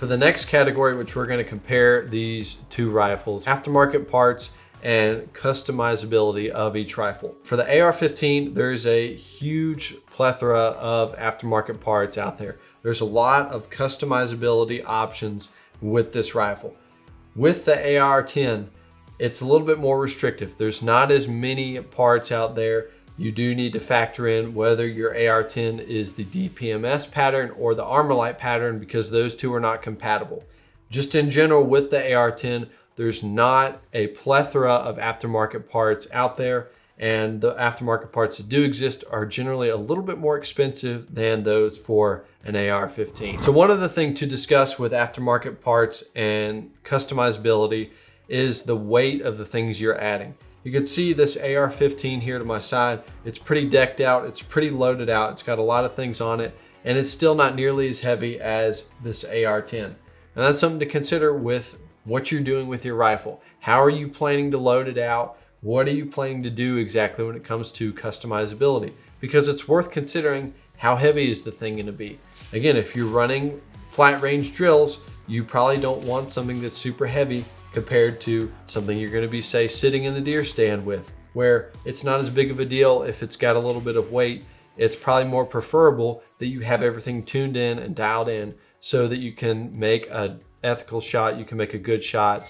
For the next category, which we're going to compare these two rifles, aftermarket parts and customizability of each rifle. For the AR-15, there's a huge plethora of aftermarket parts out there. There's a lot of customizability options with this rifle. With the AR-10, it's a little bit more restrictive. There's not as many parts out there. You do need to factor in whether your AR-10 is the DPMS pattern or the Armalite pattern, because those two are not compatible. Just in general, with the AR-10, there's not a plethora of aftermarket parts out there, and the aftermarket parts that do exist are generally a little bit more expensive than those for an AR-15. So one other thing to discuss with aftermarket parts and customizability is the weight of the things you're adding. You can see this AR-15 here to my side. It's pretty decked out, it's pretty loaded out, it's got a lot of things on it, and it's still not nearly as heavy as this AR-10. And that's something to consider with what you're doing with your rifle. How are you planning to load it out? What are you planning to do exactly when it comes to customizability? Because it's worth considering, how heavy is the thing going to be? Again, if you're running flat range drills, you probably don't want something that's super heavy compared to something you're going to be, say, sitting in the deer stand with, where it's not as big of a deal if it's got a little bit of weight. It's probably more preferable that you have everything tuned in and dialed in so that you can make an ethical shot, you can make a good shot,